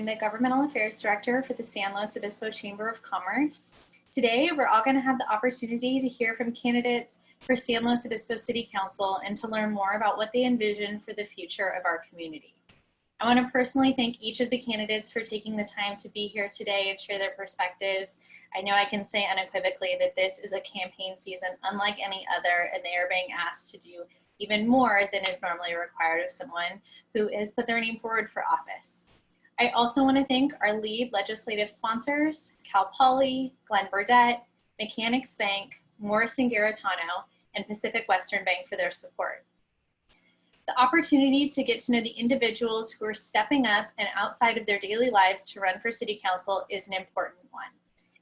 I'm the Governmental Affairs Director for the San Luis Obispo Chamber of Commerce. Today, we're all going to have the opportunity to hear from candidates for San Luis Obispo City Council and to learn more about what they envision for the future of our community. I want to personally thank each of the candidates for taking the time to be here today and share their perspectives. I know I can say unequivocally that this is a campaign season unlike any other, and they are being asked to do even more than is normally required of someone who has put their name forward for office. I also want to thank our lead legislative sponsors, Cal Poly, Glenn Burdett, Mechanics Bank, Morrison Garritano, and Pacific Western Bank for their support. The opportunity to get to know the individuals who are stepping up and outside of their daily lives to run for City Council is an important one.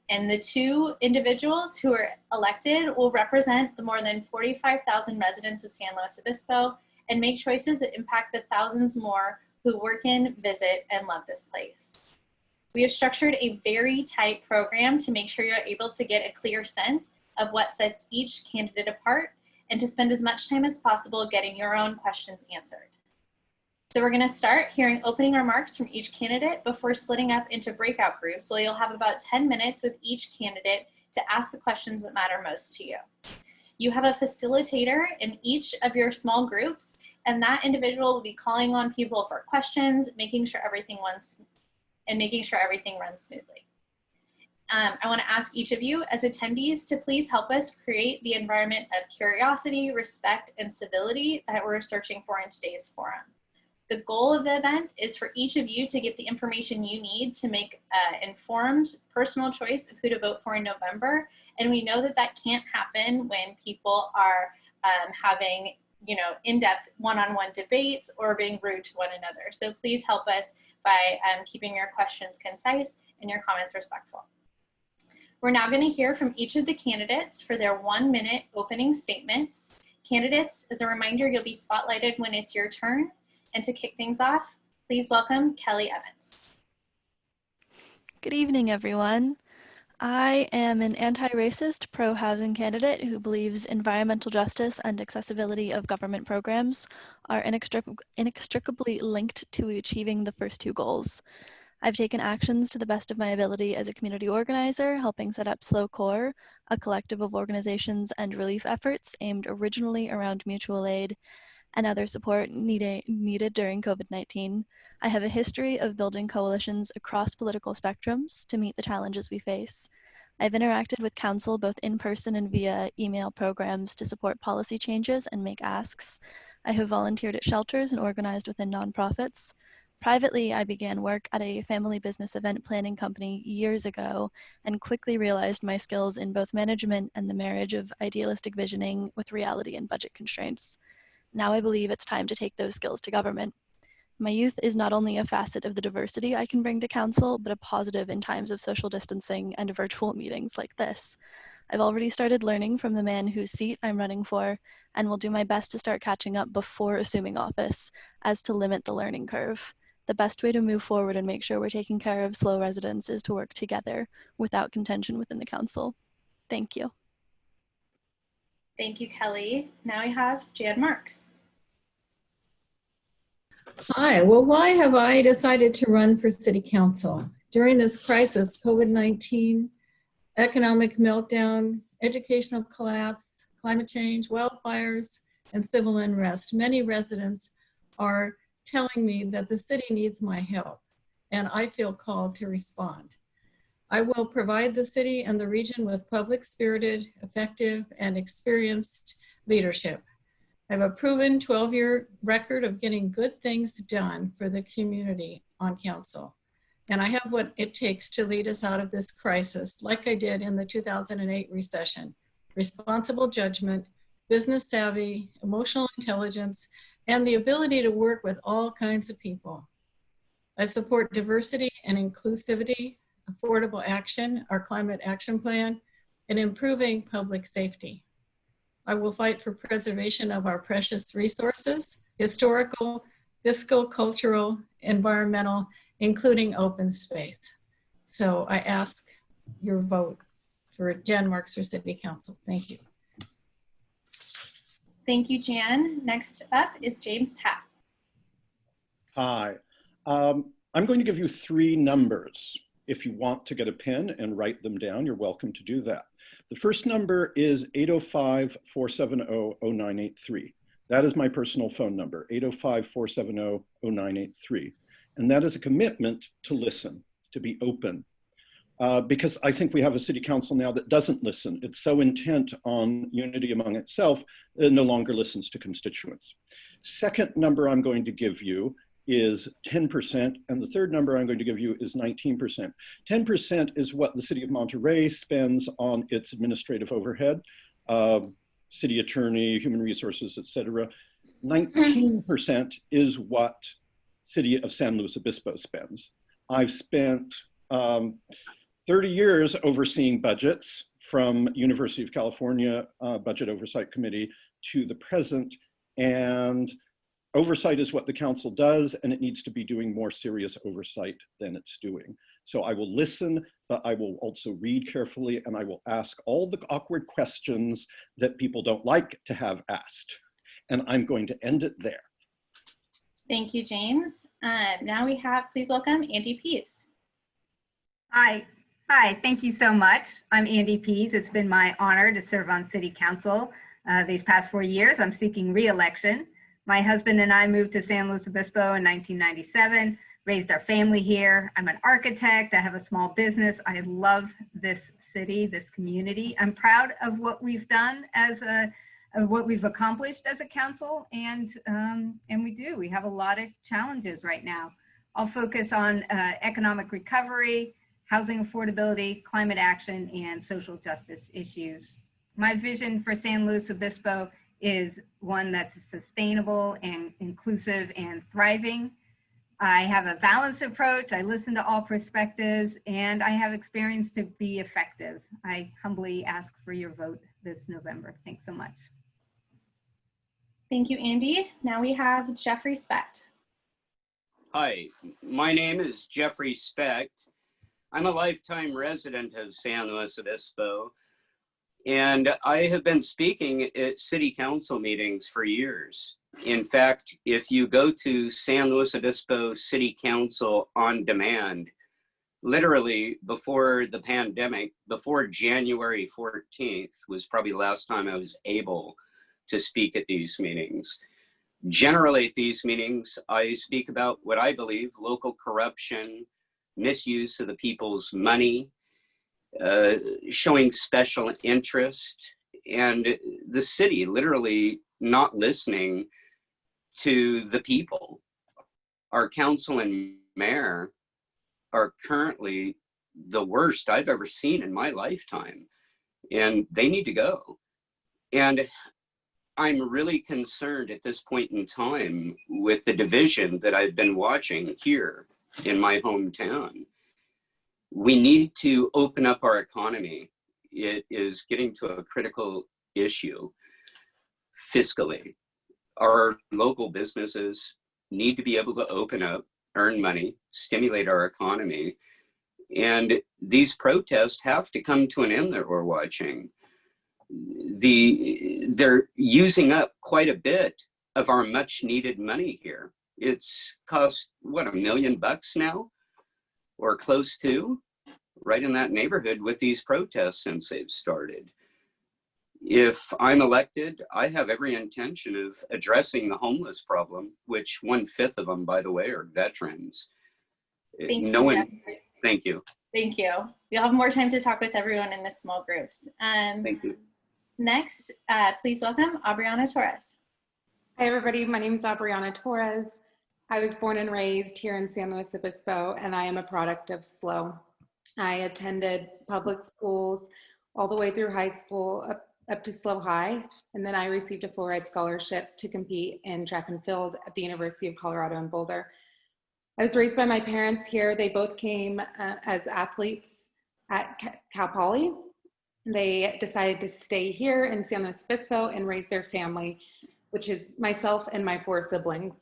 And the two individuals who are elected will represent the more than 45,000 residents of San Luis Obispo and make choices that impact the thousands more who work in, visit, and love this place. We have structured a very tight program to make sure you're able to get a clear sense of what sets each candidate apart and to spend as much time as possible getting your own questions answered. So we're going to start hearing opening remarks from each candidate before splitting up into breakout groups, so you'll have about 10 minutes with each candidate to ask the questions that matter most to you. You have a facilitator in each of your small groups, and that individual will be calling on people for questions, making sure everything runs smoothly. I want to ask each of you as attendees to please help us create the environment of curiosity, respect, and civility that we're searching for in today's forum. The goal of the event is for each of you to get the information you need to make an informed personal choice of who to vote for in November. And we know that that can't happen when people are having, in-depth one-on-one debates or being rude to one another. So please help us by keeping your questions concise and your comments respectful. We're now going to hear from each of the candidates for their 1-minute opening statements. Candidates, as a reminder, you'll be spotlighted when it's your turn. And to kick things off, please welcome Kelly Evans. Good evening, everyone. I am an anti-racist, pro-housing candidate who believes environmental justice and accessibility of government programs are inextricably linked to achieving the first two goals. I've taken actions to the best of my ability as a community organizer, helping set up SLO Core, a collective of organizations and relief efforts aimed originally around mutual aid and other support needed during COVID-19. I have a history of building coalitions across political spectrums to meet the challenges we face. I've interacted with council both in person and via email programs to support policy changes and make asks. I have volunteered at shelters and organized within nonprofits. Privately, I began work at a family business event planning company years ago and quickly realized my skills in both management and the marriage of idealistic visioning with reality and budget constraints. Now I believe it's time to take those skills to government. My youth is not only a facet of the diversity I can bring to council, but a positive in times of social distancing and virtual meetings like this. I've already started learning from the man whose seat I'm running for, and will do my best to start catching up before assuming office, as to limit the learning curve. The best way to move forward and make sure we're taking care of SLO residents is to work together without contention within the council. Thank you. Thank you, Kelly. Now we have Jan Marx. Hi, well, why have I decided to run for City Council? During this crisis, COVID-19, economic meltdown, educational collapse, climate change, wildfires, and civil unrest, many residents are telling me that the city needs my help, and I feel called to respond. I will provide the city and the region with public-spirited, effective, and experienced leadership. I have a proven 12-year record of getting good things done for the community on council. And I have what it takes to lead us out of this crisis, like I did in the 2008 recession. Responsible judgment, business savvy, emotional intelligence, and the ability to work with all kinds of people. I support diversity and inclusivity, affordable action, our climate action plan, and improving public safety. I will fight for preservation of our precious resources, historical, fiscal, cultural, environmental, including open space. So I ask your vote for Jan Marx for City Council. Thank you. Thank you, Jan. Next up is James Papp. Hi. I'm going to give you 3 numbers. If you want to get a pen and write them down, you're welcome to do that. The first number is 805-470-0983. That is my personal phone number, 805-470-0983. And that is a commitment to listen, to be open. Because I think we have a city council now that doesn't listen. It's so intent on unity among itself, it no longer listens to constituents. Second number I'm going to give you is 10%, and the third number I'm going to give you is 19%. 10% is what the city of Monterey spends on its administrative overhead, city attorney, human resources, etc. 19% is what city of San Luis Obispo spends. I've spent 30 years overseeing budgets from University of California Budget Oversight Committee to the present, and oversight is what the council does, and it needs to be doing more serious oversight than it's doing. So I will listen, but I will also read carefully, and I will ask all the awkward questions that people don't like to have asked. And I'm going to end it there. Thank you, James. Now we have, please welcome Andy Pease. Hi, thank you so much. I'm Andy Pease. It's been my honor to serve on City Council these past 4 years. I'm seeking re-election. My husband and I moved to San Luis Obispo in 1997, raised our family here. I'm an architect, I have a small business. I love this city, this community. I'm proud of what we've done of what we've accomplished as a council, and we have a lot of challenges right now. I'll focus on economic recovery, housing affordability, climate action, and social justice issues. My vision for San Luis Obispo is one that's sustainable and inclusive and thriving. I have a balanced approach. I listen to all perspectives, and I have experience to be effective. I humbly ask for your vote this November. Thanks so much. Thank you, Andy. Now we have Jeffrey Specht. Hi, my name is Jeffrey Specht. I'm a lifetime resident of San Luis Obispo, and I have been speaking at city council meetings for years. In fact, if you go to San Luis Obispo City Council on demand, literally before the pandemic, before January 14th was probably the last time I was able to speak at these meetings. Generally at these meetings, I speak about what I believe: local corruption, misuse of the people's money, showing special interest, and the city literally not listening to the people. Our council and mayor are currently the worst I've ever seen in my lifetime, and they need to go. And I'm really concerned at this point in time with the division that I've been watching here in my hometown. We need to open up our economy. It is getting to a critical issue fiscally. Our local businesses need to be able to open up, earn money, stimulate our economy. And these protests have to come to an end that we're watching. They're using up quite a bit of our much needed money here. It's cost, what, $1 million now? Or close to, right in that neighborhood with these protests since they've started. If I'm elected, I have every intention of addressing the homeless problem, which 1/5 of them, by the way, are veterans. Thank you. Thank you. We'll have more time to talk with everyone in the small groups. Thank you. Next, please welcome Arianna Torres. Hi, everybody. My name is Arianna Torres. I was born and raised here in San Luis Obispo, and I am a product of SLO. I attended public schools all the way through high school, up to SLO High, and then I received a full ride scholarship to compete in track and field at the University of Colorado in Boulder. I was raised by my parents here. They both came as athletes at Cal Poly. They decided to stay here in San Luis Obispo and raise their family, which is myself and my 4 siblings.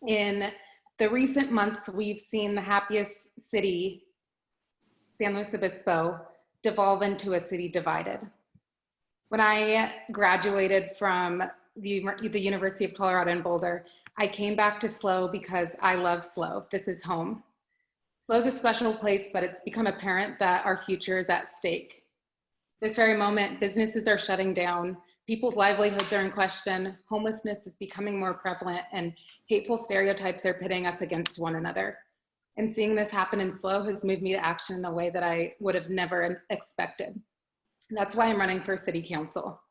In the recent months, we've seen the happiest city, San Luis Obispo, devolve into a city divided. When I graduated from the University of Colorado in Boulder, I came back to SLO because I love SLO. This is home. SLO is a special place, but it's become apparent that our future is at stake. This very moment, businesses are shutting down, people's livelihoods are in question, homelessness is becoming more prevalent, and hateful stereotypes are pitting us against one another. And seeing this happen in SLO has moved me to action in a way that I would have never expected. That's why I'm running for city council.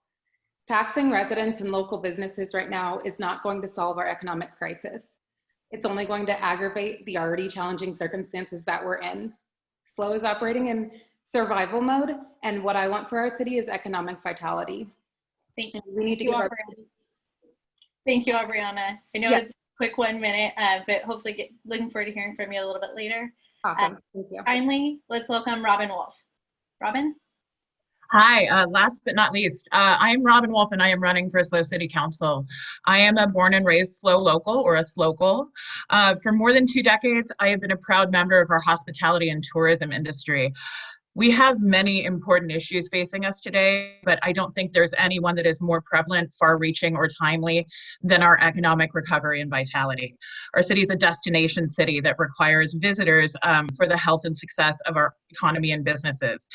Taxing residents and local businesses right now is not going to solve our economic crisis. It's only going to aggravate the already challenging circumstances that we're in. SLO is operating in survival mode, and what I want for our city is economic vitality. Thank you. We need to give our... Thank you, Arianna. I know Yes. it's a quick 1 minute, but hopefully looking forward to hearing from you a little bit later. Awesome. Thank you. Finally, let's welcome Robin Wolf. Robin? Hi, last but not least, I'm Robin Wolf and I am running for SLO City Council. I am a born and raised SLO local, or a SLOcal. For more than 2 decades, I have been a proud member of our hospitality and tourism industry. We have many important issues facing us today, but I don't think there's any one that is more prevalent, far-reaching, or timely than our economic recovery and vitality. Our city is a destination city that requires visitors for the health and success of our economy and businesses.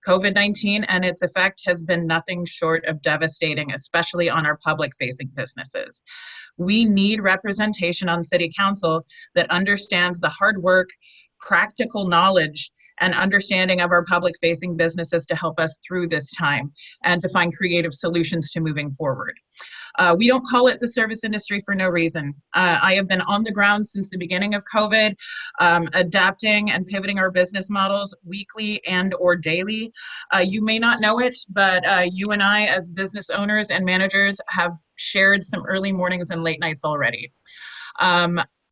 COVID-19 and its effect has been nothing short of devastating, especially on our public-facing businesses. We need representation on City Council that understands the hard work, practical knowledge, and understanding of our public-facing businesses to help us through this time and to find creative solutions to moving forward. We don't call it the service industry for no reason. I have been on the ground since the beginning of COVID, adapting and pivoting our business models weekly and or daily. You may not know it, but you and I as business owners and managers have shared some early mornings and late nights already.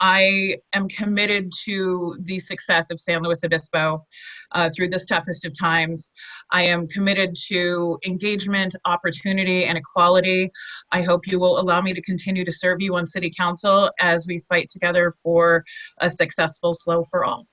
I am committed to the success of San Luis Obispo through this toughest of times. I am committed to engagement, opportunity, and equality. I hope you will allow me to continue to serve you on City Council as we fight together for a successful SLO for all.